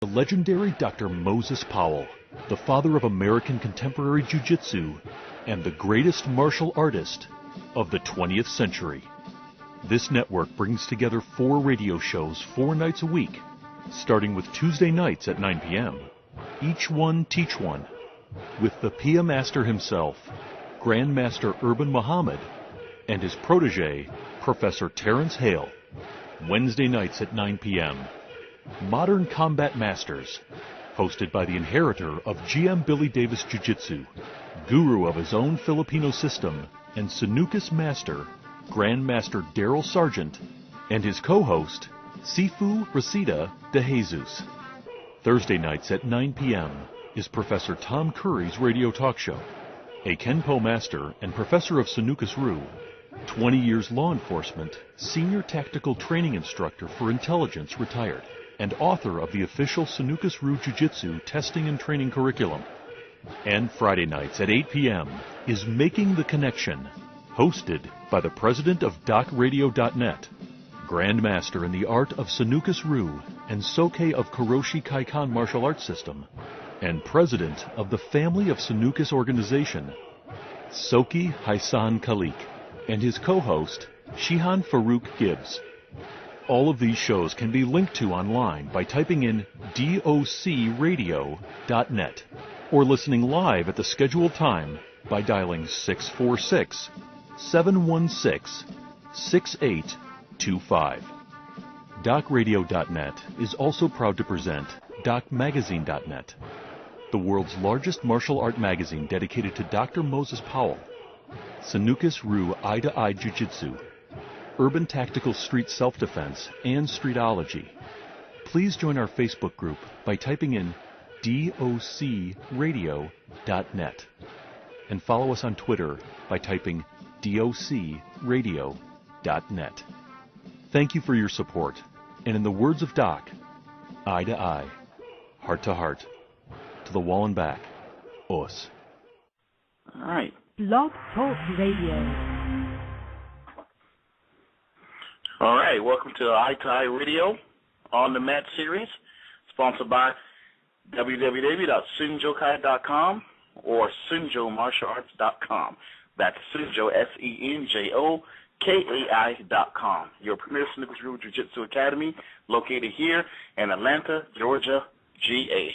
The legendary Dr. Moses Powell, the father of American contemporary jiu-jitsu and the greatest martial artist of the 20th century. This network brings together 4 radio shows 4 nights a week, starting with Tuesday nights at 9 p.m. Each one teach one, with the Pia Master himself, Grandmaster Urban Muhammad, and his protege, Professor Terrence Hale. Wednesday nights at 9 p.m. Modern Combat Masters, hosted by the inheritor of GM Billy Davis Jiu-Jitsu, guru of his own Filipino system, and Sanucus Master, Grandmaster Daryl Sargent, and his co-host, Sifu Reseda de Jesus. Thursday nights at 9 p.m. is Professor Tom Curry's radio talk show, a Kenpo master and professor of Sanucus Ryu, 20 years law enforcement, senior tactical training instructor for intelligence retired, and author of the official Sanucus Ryu Jiu-Jitsu testing and training curriculum. And Friday nights at 8 p.m. is Making the Connection, hosted by the president of DocRadio.net, Grandmaster in the art of Sanucus Ryu and Soke of Kuroshi Kaikan Martial Arts System, and president of the Family of Sanucus organization, Soki Haisan Khalik, and his co-host, Shihan Farouk Gibbs. All of these shows can be linked to online by typing in docradio.net or listening live at the scheduled time by dialing 646-716-6825. DocRadio.net is also proud to present DocMagazine.net, the world's largest martial art magazine dedicated to Dr. Moses Powell, Sanucus Ryu Eye-to-Eye Jiu-Jitsu, Urban Tactical Street Self-Defense, and Streetology. Please join our Facebook group by typing in docradio.net and follow us on Twitter by typing docradio.net. Thank you for your support, and in the words of Doc, eye to eye, heart to heart, to the wall and back, os. All right. Blog Talk Radio. All right, welcome to Eye to Eye Radio on the Mat series, sponsored by www.senjokai.com or senjomartialarts.com. That's Senjo, SenjoKai.com. Your premier Sanucus Ryu Jiu-Jitsu Academy, located here in Atlanta, Georgia, GA.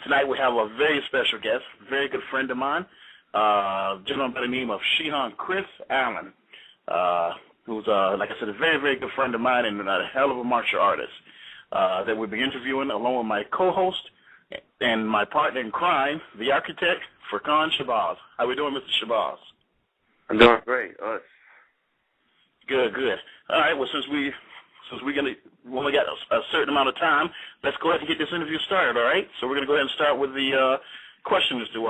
Tonight we have a very special guest, very good friend of mine, a gentleman by the name of Shihan Khris Allen, who's, like I said, a very, very good friend of mine and a hell of a martial artist that we'll be interviewing along with my co-host and my partner in crime, the architect, Furkan Shabazz. How we doing, Mr. Shabazz? I'm doing great. Us. Good, good. All right, well, since we only got a certain amount of time, let's go ahead and get this interview started, all right? So we're going to go ahead and start with the questions to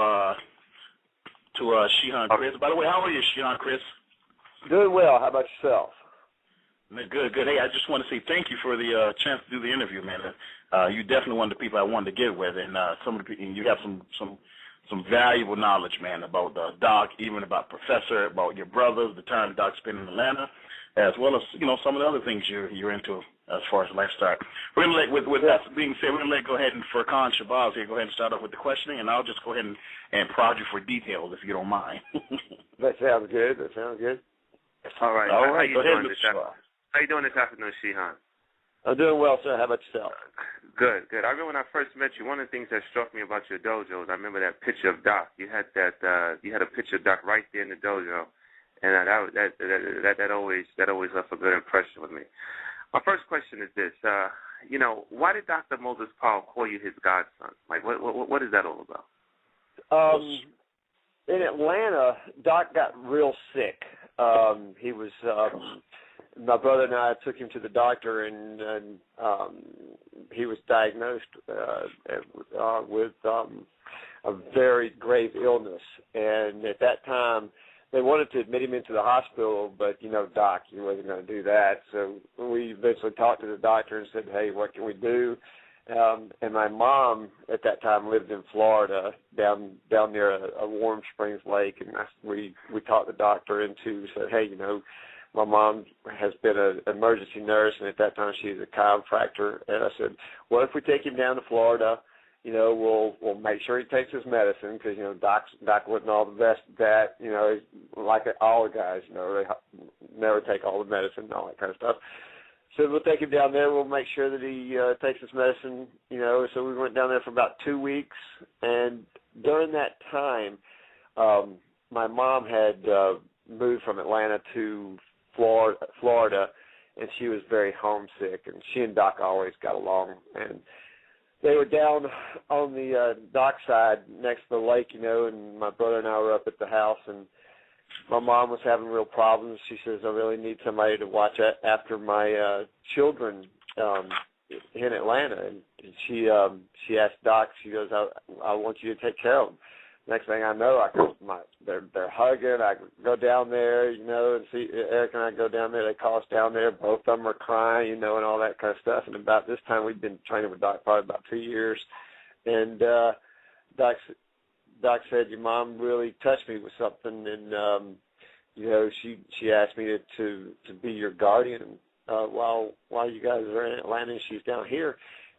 Shihan Khris. By the way, how are you, Shihan Khris? Doing well. How about yourself? Good, good. Hey, I just want to say thank you for the chance to do the interview, man. You're definitely one of the people I wanted to get with, and you have some valuable knowledge, man, about Doc, even about Professor, about your brothers, the time Doc spent in Atlanta, as well as some of the other things you're into as far as lifestyle. We're gonna with that being said, we're gonna go ahead and Furkan Shabazz here go ahead and start off with the questioning, and I'll just go ahead and prod you for details if you don't mind. That sounds good. All right. All right. Go ahead, Mr. Shabazz. How you doing this afternoon, Shihan? I'm doing well, sir. How about yourself? Good. I remember when I first met you, one of the things that struck me about your dojos, I remember that picture of Doc. You had a picture of Doc right there in the dojo, and that always left a good impression with me. My first question is this: why did Dr. Moses Powell call you his godson? Like, what is that all about? In Atlanta, Doc got real sick. He was. My brother and I took him to the doctor, and he was diagnosed with a very grave illness. And at that time, they wanted to admit him into the hospital, but, Doc, he wasn't going to do that. So we eventually talked to the doctor and said, hey, what can we do? And my mom at that time lived in Florida, down near a Warm Springs lake, and we talked the doctor into, said, hey, my mom has been an emergency nurse, and at that time she was a chiropractor. And I said, what if we take him down to Florida? You know, we'll make sure he takes his medicine because, you know, Doc wasn't all the best at that. You know, like all the guys, you know, they never take all the medicine and all that kind of stuff. So we'll take him down there. We'll make sure that he takes his medicine, you know. So we went down there for about 2 weeks. And during that time, my mom had moved from Atlanta to Florida, and she was very homesick. And she and Doc always got along. And they were down on the dock side next to the lake, you know, and my brother and I were up at the house, and my mom was having real problems. She says, I really need somebody to watch after my children in Atlanta. And she asked Doc, she goes, I want you to take care of them. Next thing I know, they're hugging. I go down there, you know, and see Eric and I go down there. They call us down there. Both of them are crying, you know, and all that kind of stuff. And about this time, we'd been training with Doc probably about 2 years. And Doc said, your mom really touched me with something, and you know, she asked me to be your guardian while you guys are in Atlanta and she's down here,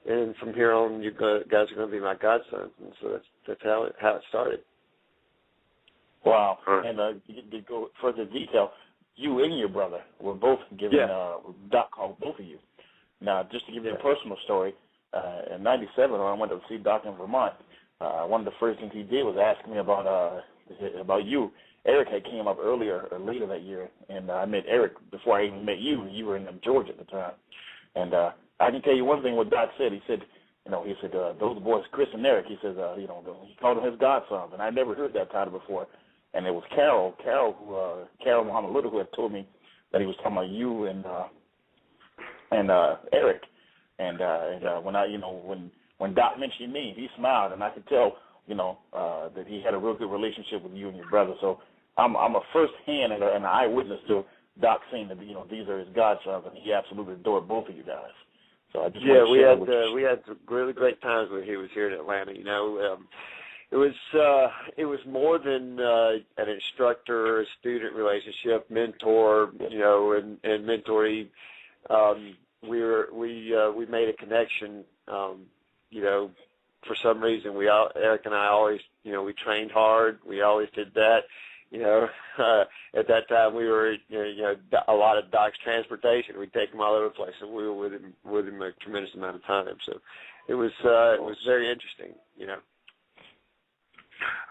and from here on you guys are going to be my godsons. And so that's how it started. Wow! And to go further detail, you and your brother were both given Doc called both of you. Now, just to give you a personal story, in '97 when I went to see Doc in Vermont. One of the first things he did was ask me about you. Eric had came up later that year, and I met Eric before I even met you. You were in Georgia at the time. And I can tell you one thing what Doc said. He said, those boys, Chris and Eric, he says, he called them his godsons, and I never heard that title before. And it was Carol Muhammad Little, who had told me that he was talking about you and Eric. And when Doc mentioned me, he smiled, and I could tell, that he had a real good relationship with you and your brother. So I'm a first-hand and an eyewitness to Doc saying that, these are his godsons, and he absolutely adored both of you guys. So I just we had really great times when he was here in Atlanta. It was more than an instructor-student relationship, mentor, and mentoree. We made a connection. For some reason, Eric and I always, we trained hard. We always did that. At that time we were, a lot of Doc's transportation. We'd take him all over the place, and we were with him a tremendous amount of time. So it was very interesting.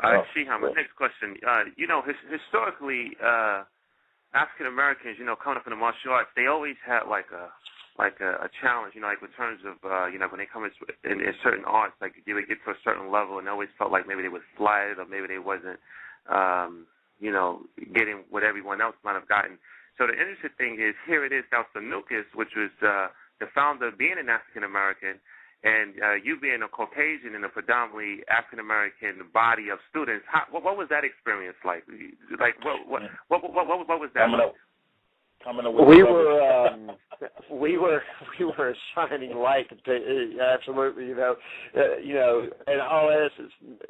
Shihan, my next question. Historically, African Americans, coming up in the martial arts, they always had like a challenge, in terms of, when they come in certain arts, like you would get to a certain level, and they always felt like maybe they was slighted or maybe they wasn't, getting what everyone else might have gotten. So the interesting thing is, here it is, now Sanukas, which was the founder being an African American, and you being a Caucasian in a predominantly African American body of students. What was that experience like? Like what was that like? We were a shining light, absolutely. And all this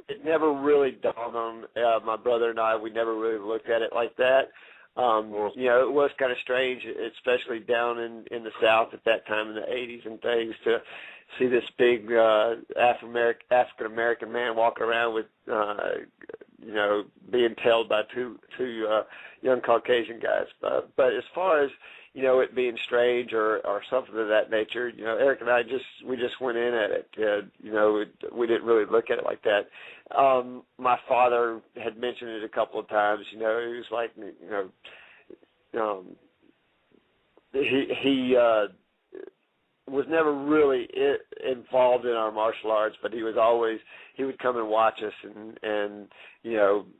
it never really dawned on my brother and I. We never really looked at it like that. It was kind of strange, especially down in the South at that time in the '80s and things, to see this big African American man walking around with, being tailed by two young Caucasian guys. But as far as it being strange or something of that nature, Eric and I we just went in at it. We didn't really look at it like that. My father had mentioned it a couple of times. He was like, he was never really involved in our martial arts, but he would come and watch us and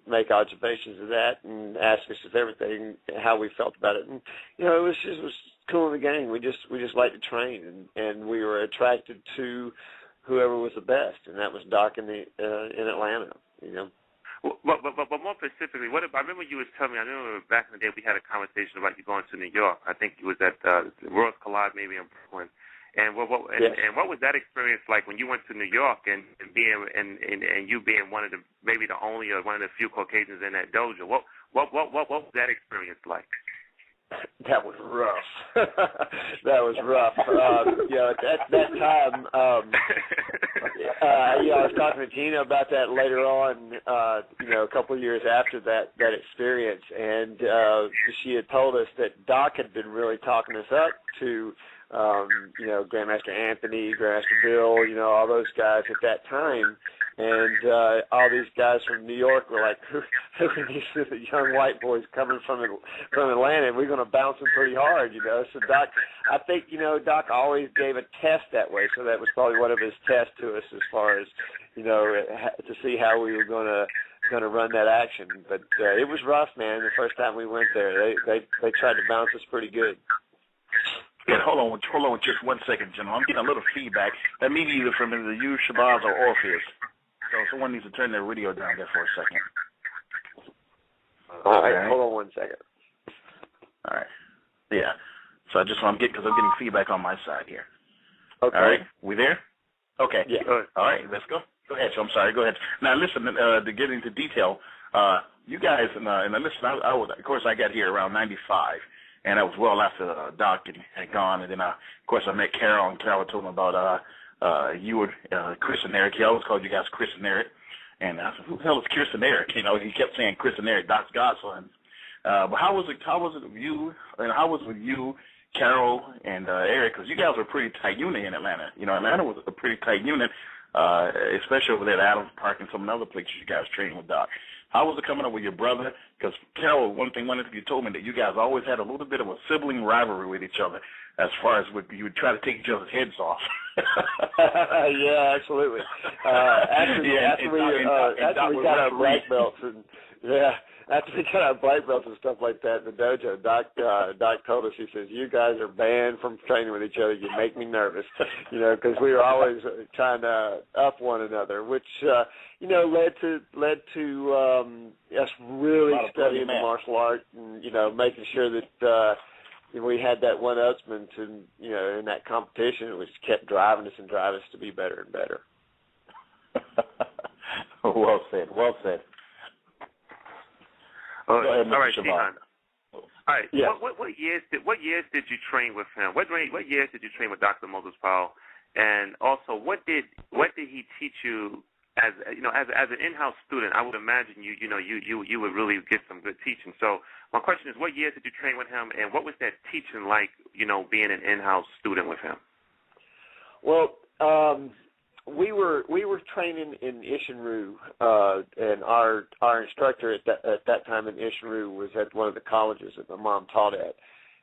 make observations of that and ask us if everything, how we felt about it. And it was cool in the game. We just liked to train, and we were attracted to whoever was the best, and that was Doc in Atlanta. But more specifically, I remember you was telling me. I remember back in the day we had a conversation about you going to New York. I think it was at Worlds Collide, maybe in Brooklyn. And what was that experience like when you went to New York and you being one of the maybe the only or one of the few Caucasians in that dojo? What was that experience like? That was rough. That was rough. At that time, I was talking to Gina about that later on, a couple of years after that experience, and she had told us that Doc had been really talking us up to, Grandmaster Anthony, Grandmaster Bill, all those guys at that time. And all these guys from New York were like, who are these young white boys coming from Atlanta? And we're going to bounce them pretty hard, So Doc, I think, Doc always gave a test that way. So that was probably one of his tests to us as far as, to see how we were going to run that action. But it was rough, man. The first time we went there, they tried to bounce us pretty good. Yeah, hold on just 1 second, gentlemen. I'm getting a little feedback. That may be either from either you, Shabazz, or Orpheus. So someone needs to turn their radio down there for a second. All right, hold on 1 second. All right. Yeah. So I'm getting feedback on my side here. Okay. All right. We there? Okay. Yeah. All right. Let's go. Go ahead. So I'm sorry. Go ahead. Now listen. To get into detail, you guys and listen. Of course, I got here around '95. And that was well after Doc had gone. And then, of course, I met Carol, and Carol told me about you and Chris and Eric. He always called you guys Chris and Eric. And I said, who the hell is Chris and Eric? He kept saying Chris and Eric, Doc's godsons. But how was it with you, and how was it with you, Carol, and Eric? Because you guys were a pretty tight unit in Atlanta. Atlanta was a pretty tight unit, especially over there at Adams Park and some of the other places you guys trained with Doc. How was it coming up with your brother? Because, Carol, one of you told me that you guys always had a little bit of a sibling rivalry with each other as far as you would try to take each other's heads off. Yeah, absolutely. After we got our black belts and stuff like that in the dojo, Doc told us, he says, you guys are banned from training with each other. You make me nervous, because we were always trying to up one another, which, led to us really studying the martial art and, making sure that we had that one-upsman in that competition, which kept driving us to be better and better. Well said. All right, Shihan. All right. Yes. What years did you train with him? What years did you train with Dr. Moses Powell? And also, what did he teach you as an in-house student? I would imagine you would really get some good teaching. So my question is, what years did you train with him, and what was that teaching like? Being an in-house student with him. Well, we were training in Ishinru, and our instructor at that time in Ishinru was at one of the colleges that my mom taught at,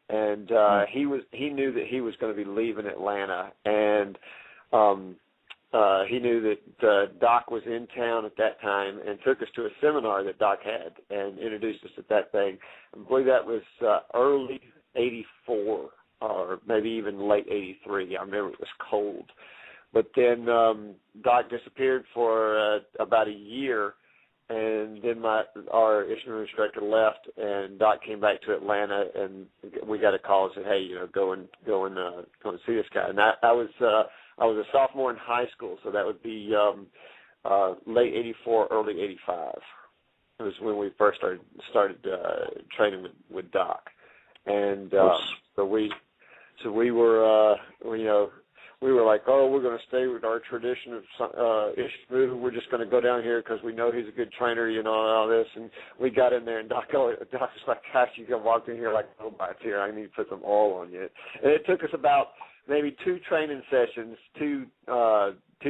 and he knew that he was going to be leaving Atlanta, and he knew that Doc was in town at that time and took us to a seminar that Doc had and introduced us at that thing. I believe that was early '84 or maybe even late '83. I remember it was cold. But then Doc disappeared for about a year, and then our Ishinru instructor left, and Doc came back to Atlanta, and we got a call and said, "Hey, go and see this guy." And I was a sophomore in high school, so that would be late '84, early '85. It was when we first started training with Doc, and so we were we were like, oh, we're going to stay with our tradition of Ishinru. We're just going to go down here because we know he's a good trainer, and all this. And we got in there, and Doc was like, gosh, you can walk in here like robots here. I need to put some oil on you. And it took us about maybe 2 training sessions, 2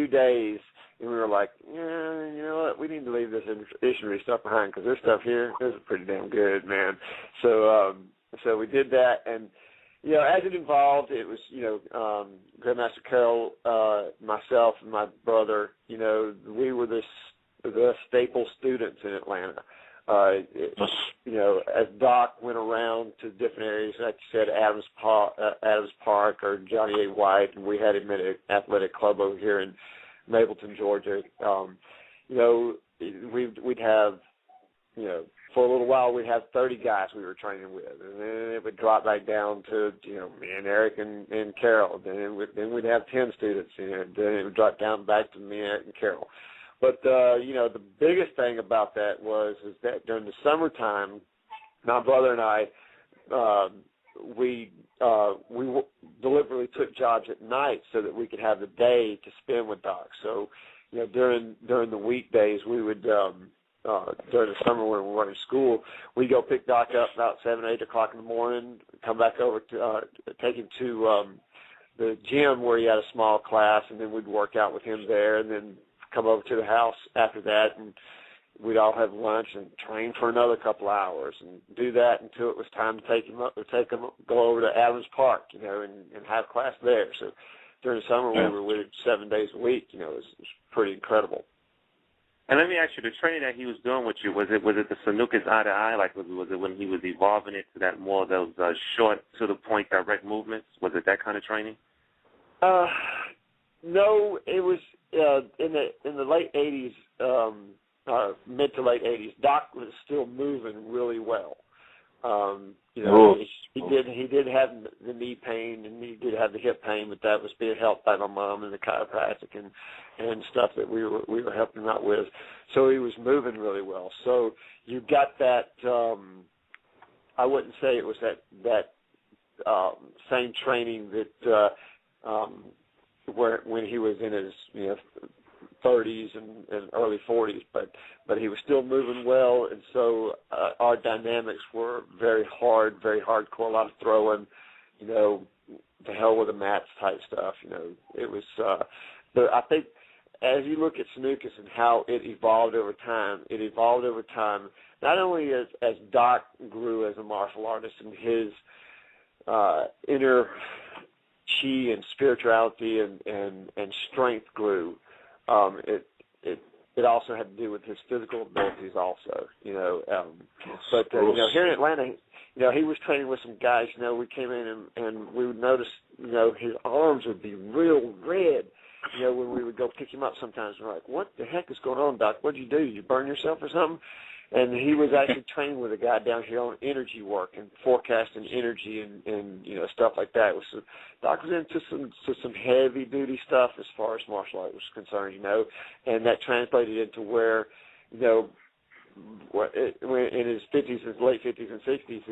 days, and we were like, yeah, you know what, we need to leave this Ishinru stuff behind because this stuff here is pretty damn good, man. So we did that, and as it evolved, it was, Grandmaster Carol, myself, and my brother, we were the staple students in Atlanta. As Doc went around to different areas, like you said, Adams Park or Johnny A. White, and we had him at an athletic club over here in Mapleton, Georgia. We'd have, for a little while, we'd have 30 guys we were training with, and then it would drop back down to, me and Eric and Carol. Then we'd have 10 students, and then it would drop down back to me, Eric, and Carol. But, the biggest thing about that is that during the summertime, my brother and I we deliberately took jobs at night so that we could have the day to spend with Doc. So, during the weekdays, we would during the summer when we were in school, we'd go pick Doc up about 7, 8 o'clock in the morning, come back over to take him to the gym where he had a small class, and then we'd work out with him there, and then come over to the house after that, and we'd all have lunch and train for another couple hours and do that until it was time to take him go over to Adams Park, and have class there. So during the summer we were with him 7 days a week. It was pretty incredible. And let me ask you, the training that he was doing with you, was it the Sanukas eye to eye? Like, was it when he was evolving it to that more of those short, to the point, direct movements? Was it that kind of training? No, it was in the late 80s. Mid to late 80s, Doc was still moving really well. He did have the knee pain and he did have the hip pain, but that was being helped by my mom and the chiropractic and stuff that we were helping him out with. So he was moving really well. So you got that. I wouldn't say it was that same training that when he was in his 30s and early 40s, but he was still moving well, and so our dynamics were very hardcore, a lot of throwing, the hell with the mats type stuff. It was. But I think as you look at Sanukas and how it evolved over time, not only as Doc grew as a martial artist and his inner chi and spirituality and strength grew. It also had to do with his physical abilities also, but here in Atlanta, he was training with some guys, we came in and we would notice, his arms would be real red, when we would go pick him up sometimes. We're like, what the heck is going on, Doc? What'd you do? Did you burn yourself or something? And he was actually training with a guy down here on energy work and forecasting energy and stuff like that. Doc was into some heavy duty stuff as far as martial art was concerned, and that translated into where, in his 50s, his late 50s and 60s,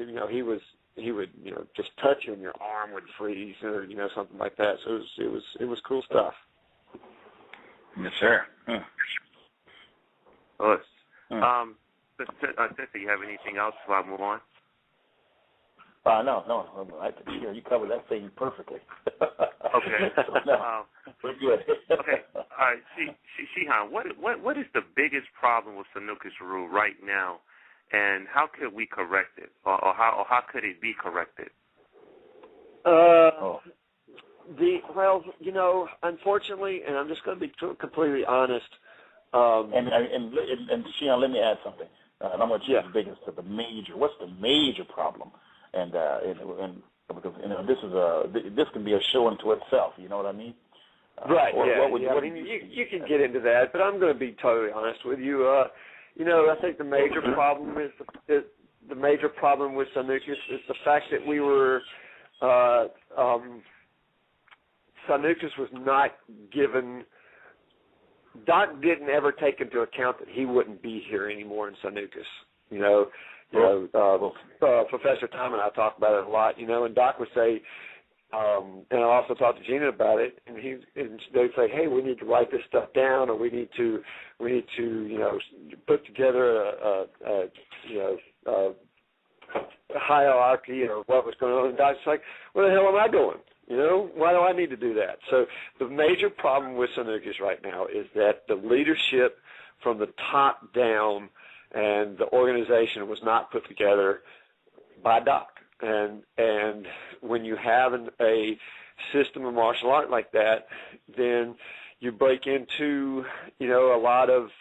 he would just touch you and your arm would freeze or something like that. So it was cool stuff. Yes, sir. Cynthia, you have anything else before I move on? No. You covered that thing perfectly. Okay. We're good. Okay. All right. Shihan, what is the biggest problem with Sanukas rule right now, and how could we correct it, or how could it be corrected? Unfortunately, and I'm just going to be completely honest. And Shihan, let me add something. And I'm going to choose the biggest, what's the major problem? And because this can be a show unto itself. You know what I mean? Right. You can get into that, but I'm going to be totally honest with you. I think the major problem is the major problem with Sanukas is the fact that we were Sanukas was not given. Doc didn't ever take into account that he wouldn't be here anymore in Sanukas. Professor Tom and I talk about it a lot, and Doc would say, and I also talked to Gina about it, and they'd say, hey, we need to write this stuff down, or we need to put together a hierarchy or what was going on. And Doc's like, where the hell am I going? Why do I need to do that? So the major problem with Sanukas right now is that the leadership from the top down and the organization was not put together by Doc. And when you have a system of martial art like that, then you break into, a lot of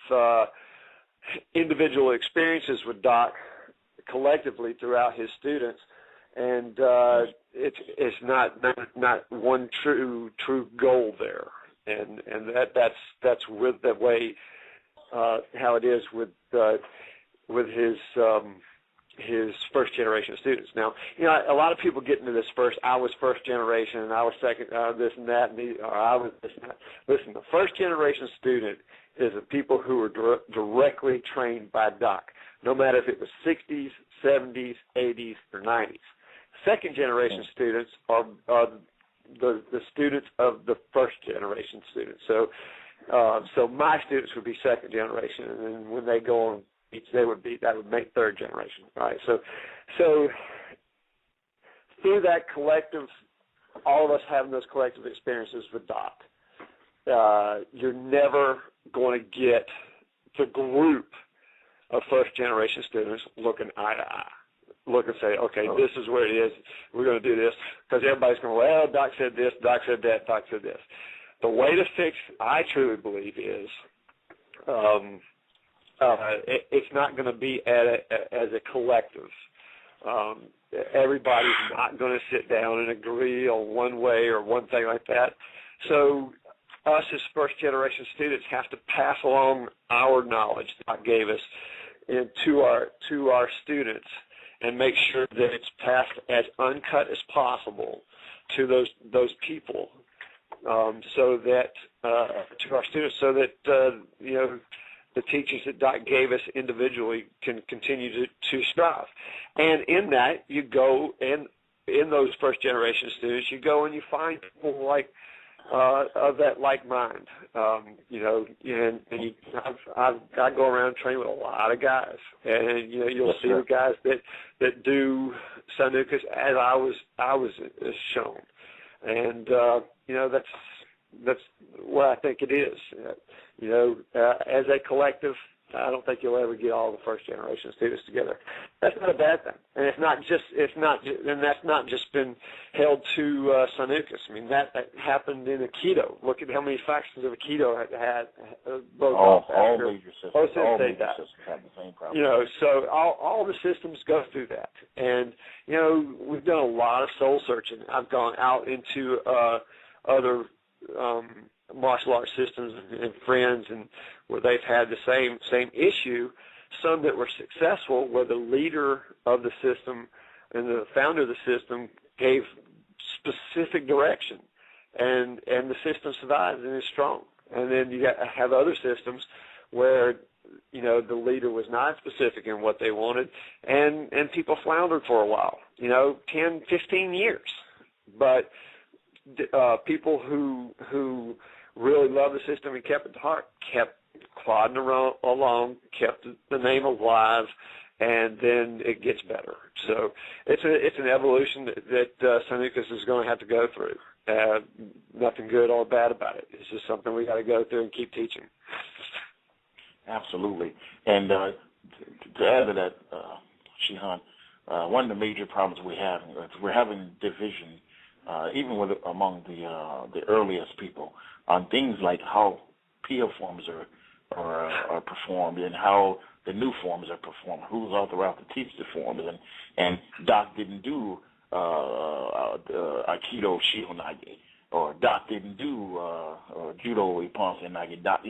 individual experiences with Doc collectively throughout his students. And it's not one true goal there, and that's with the way how it is with his first generation of students. Now, a lot of people get into this I was first generation and I was second, this and that, or I was this and that. Listen, the first generation student is the people who were directly trained by Doc, no matter if it was 60s, 70s, 80s, or 90s. second-generation students are the students of the first-generation students. So my students would be second generation, and then when they go on beach, that would make third generation, right? So through that collective, all of us having those collective experiences with Doc, you're never going to get the group of first-generation students looking eye to eye. Look and say, okay, this is where it is. We're going to do this, because everybody's going, well, Doc said this, Doc said that, Doc said this. The way to fix, I truly believe, is it's not going to be as a collective. Everybody's not going to sit down and agree on one way or one thing like that. So us as first-generation students have to pass along our knowledge Doc gave us to our students, and make sure that it's passed as uncut as possible to those people, so that to our students, so that the teachers that Doc gave us individually can continue to strive. And in that, you go, and in those first generation students, you go and you find people like of that like mind, I go around training with a lot of guys, and you'll see the guys that do Sanukas as I was shown, and that's what I think it is. As a collective, I don't think you'll ever get all the first generation students together. That's not a bad thing, and that's not just been held to Sanukas. I mean, that happened in Aikido. Look at how many factions of Aikido had both all major systems. All major systems have the same problem. So all the systems go through that, and we've done a lot of soul searching. I've gone out into other martial arts systems and friends, and where they've had the same issue. Some that were successful, where the leader of the system and the founder of the system gave specific direction, and the system survives and is strong. And then you have other systems where the leader was not specific in what they wanted, and people floundered for a while, 10, 15 years. But people who really loved the system and kept it to heart kept plodding along, kept the name alive, and then it gets better. So it's an evolution that Sanukas is going to have to go through. Nothing good or bad about it. It's just something we got to go through and keep teaching. Absolutely. And to add to that, Shihan, one of the major problems we have is we're having division, even among the earliest people, on things like how PF forms are performed and how the new forms are performed, who's authorized to teach the forms. And Doc didn't do Aikido Shihonage, or Doc didn't do Judo Iponse Nage. Doc,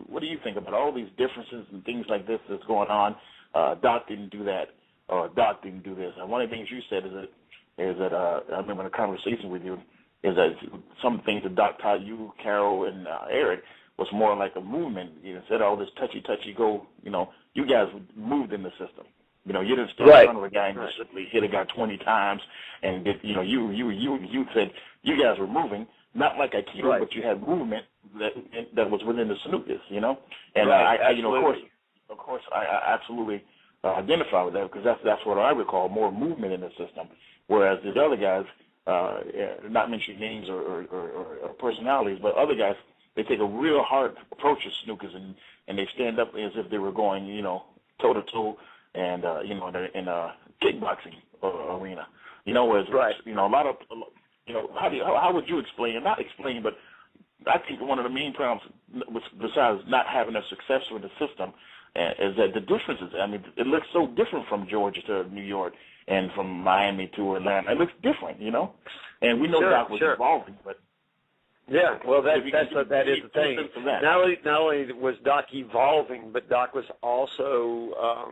what do you think about all these differences and things like this that's going on? Doc didn't do that, or Doc didn't do this. And one of the things you said is that I remember in a conversation with you, is that some things that Doc taught you, Carol, and Eric, was more like a movement. Instead of all this touchy go, you guys moved in the system. You didn't stand in front of a guy and just simply hit a guy 20 times, and you said you guys were moving, not like Aikido, but you had movement that was within the Sanukas, And of course, I absolutely identify with that, because that's what I recall, more movement in the system. Whereas the other guys, not mentioning names or personalities, but other guys, they take a real hard approach to Sanukas, and they stand up as if they were going, toe to toe, and in a kickboxing arena. Whereas a lot of, how would you explain? Not explain, but I think one of the main problems, besides not having a success with the system, is that the differences. I mean, it looks so different from Georgia to New York, and from Miami to Atlanta. It looks different, And we know Doc was evolving, but yeah, well, that is the thing. Not only was Doc evolving, but Doc was also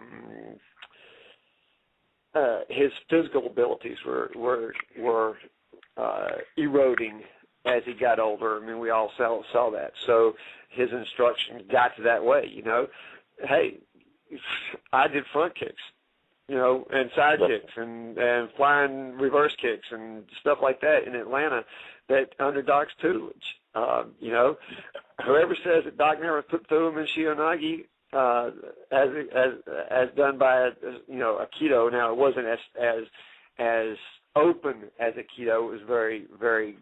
his physical abilities were eroding as he got older. I mean, we all saw that. So his instruction got to that way. Hey, I did front kicks. and side kicks and flying reverse kicks and stuff like that in Atlanta that under Doc's tutelage. Whoever says that Doc never threw him in Shihonagi, as done by a Aikido. Now it wasn't as open as Aikido. It was very, very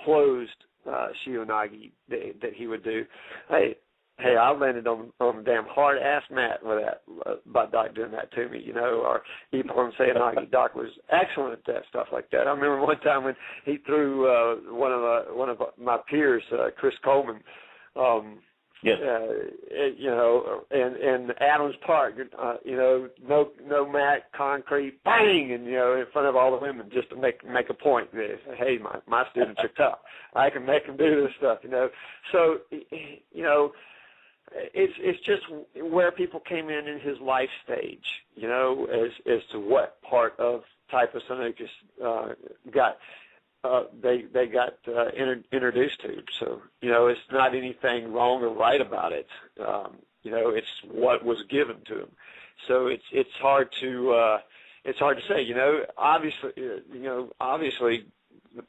closed Shihonagi that he would do. Hey, I landed on a damn hard ass mat with that by Doc doing that to me, or even on Sayonagi. Doc was excellent at that stuff like that. I remember one time when he threw one of my peers, Chris Coleman. Yes. In Adams Park, no mat, concrete, bang, and in front of all the women, just to make a point. Hey, my students are tough. I can make them do this stuff. So it's just where people came in his life stage. As to what part of type of Sanukas they got introduced to. So it's not anything wrong or right about it. It's what was given to them. So it's hard to say. Obviously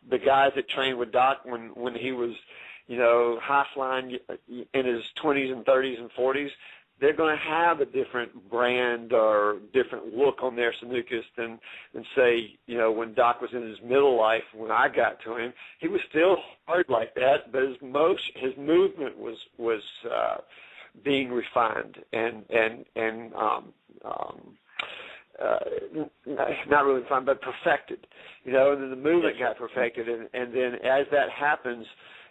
the guys that trained with Doc when he was high flying in his 20s and 30s and 40s, they're going to have a different brand or different look on their Sanukas than say, when Doc was in his middle life, when I got to him, he was still hard like that, but his movement was being refined and not really refined, but perfected, and then the movement got perfected, and then as that happens,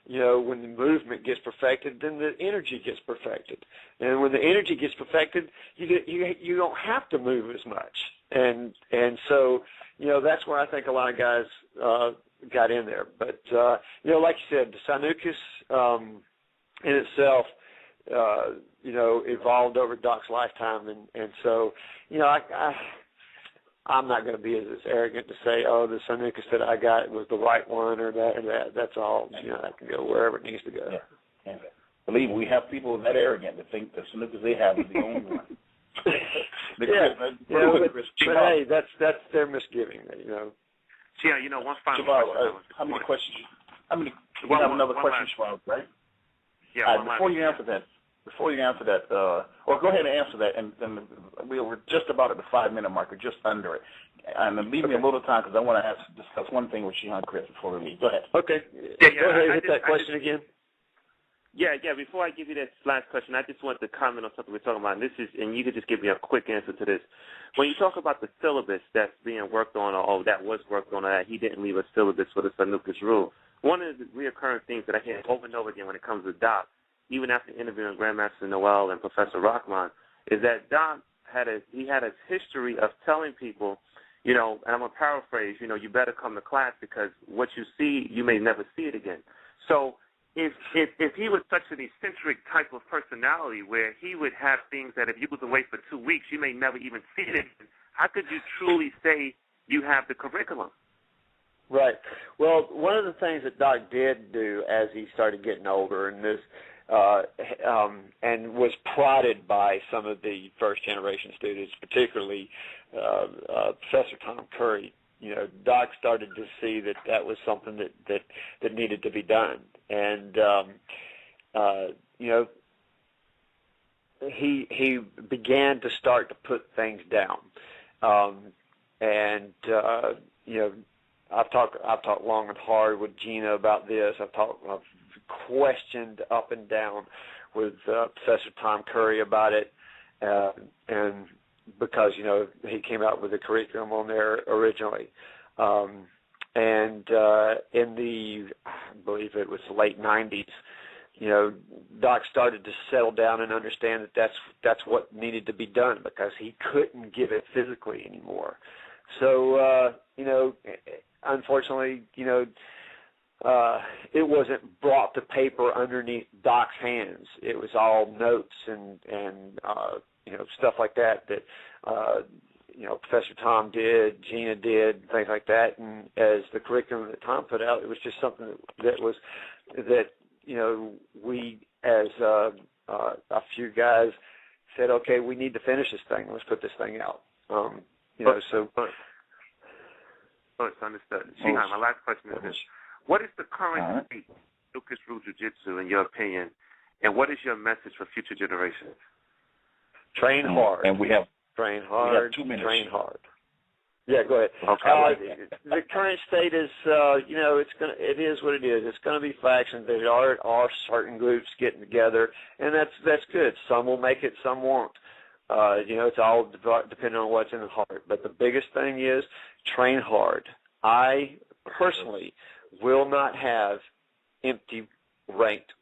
when the movement gets perfected, then the energy gets perfected. And when the energy gets perfected, you don't have to move as much. And so, that's where I think a lot of guys got in there. But, like you said, the Sanukas in itself, evolved over Doc's lifetime. And so, I'm not going to be as arrogant to say, the Sanukas that I got was the right one or that or that. That's all. That can go wherever it needs to go. Yeah. Believe me, we have people that arrogant to think the Sanukas they have is the only one. But hey, that's their misgiving. Yeah, one final question. How many questions? You have another question, Shwab, right? Yeah. Before you answer that, or go ahead and answer that, and we're just about at the 5-minute mark, or just under it. And leave me a little time because I want to discuss one thing with Shihan Khris before we leave. Go ahead. Okay. Go ahead and hit that question again. Yeah. Before I give you that last question, I just want to comment on something we're talking about. And you could just give me a quick answer to this. When you talk about the syllabus that's being worked on, or that was worked on, or that he didn't leave a syllabus for the Sanukas rule, one of the reoccurring things that I hear over and over again when it comes to Doc, even after interviewing Grandmaster Noel and Professor Rahman, is that Doc had a history of telling people, and I'm going to paraphrase, you better come to class because what you see, you may never see it again. So if he was such an eccentric type of personality where he would have things that if you was away for 2 weeks, you may never even see it again, how could you truly say you have the curriculum? Right. Well, one of the things that Doc did do as he started getting older, and this, and was prodded by some of the first-generation students, particularly Professor Tom Curry. Doc started to see that was something that needed to be done, and he began to start to put things down, I've talked long and hard with Gina about this. I've questioned up and down with Professor Tom Curry about it, and because he came out with the curriculum on there originally, and in the, I believe it was the late 90s, Doc started to settle down and understand that that's what needed to be done because he couldn't give it physically anymore. So unfortunately, it wasn't brought to paper underneath Doc's hands. It was all notes and stuff like that Professor Tom did, Gina did, things like that. And as the curriculum that Tom put out, it was just something that we as a few guys said, okay, we need to finish this thing. Let's put this thing out. You know, so. It's understood. Shihan, my last question is this. What is the current state of Lucas Rule Jiu-Jitsu, in your opinion, and what is your message for future generations? Train hard. And we have train hard. We have 2 minutes. Train hard. Yeah, go ahead. Okay. The current state is, you know, it is what it is. It's going to be factions. There are certain groups getting together, and that's good. Some will make it, some won't. You know, it's all depending on what's in the heart. But the biggest thing is train hard. I personally will not have empty ranked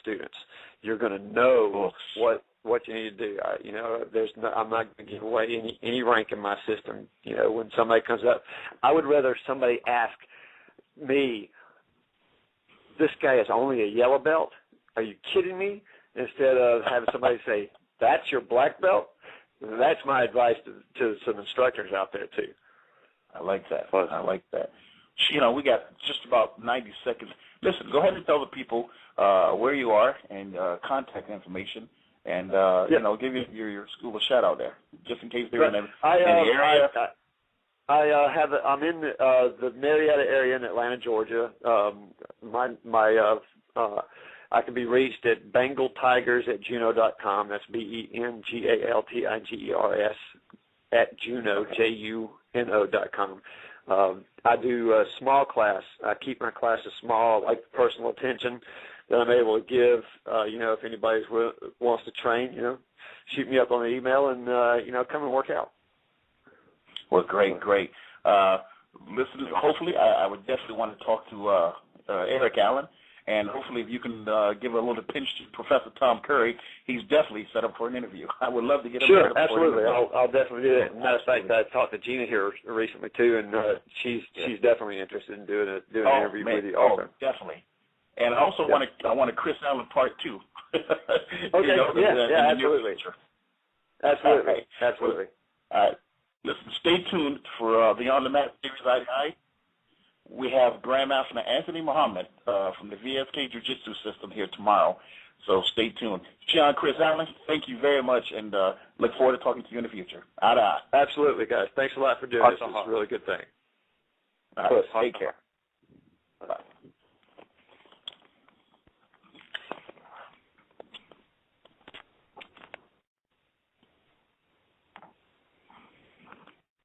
students. You're going to know what you need to do. You know, I'm not going to give away any rank in my system. You know, when somebody comes up, I would rather somebody ask me, "This guy is only a yellow belt? Are you kidding me?" Instead of having somebody say, "That's your black belt." That's my advice to some instructors out there too. I like that. I like that. You know, we got just about 90 seconds. Listen, go ahead and tell the people where you are and contact information, and you know, give your school a shout out there, just in case they're in the area. I'm in the Marietta area in Atlanta, Georgia. I can be reached at bengaltigers@juno.com. That's BENGALTIGERS @juno JUNO.com. I do a small class. I keep my classes small. I like the personal attention that I'm able to give. You know, if anybody wants to train, you know, shoot me up on the email and you know, come and work out. Well, great. Listen, hopefully, I would definitely want to talk to Eric Allen. And hopefully, if you can give a little pinch to Professor Tom Curry, he's definitely set up for an interview. I would love to get him. Sure, absolutely. I'll definitely do that. Matter of fact, I talked to Gina here recently too, and she's definitely interested in doing an interview with you. Also, definitely. And I also want a Khris Allen part 2. Okay. You know, absolutely. Absolutely. Absolutely. All right. Listen, stay tuned for the On the Mat series. We have Grandmaster Anthony Muhammad from the VSK Jiu-Jitsu system here tomorrow, so stay tuned. Shihan Khris Allen, thank you very much, and look forward to talking to you in the future. Absolutely, guys. Thanks a lot for doing this. It's a really good thing. All right. Take care. Bye.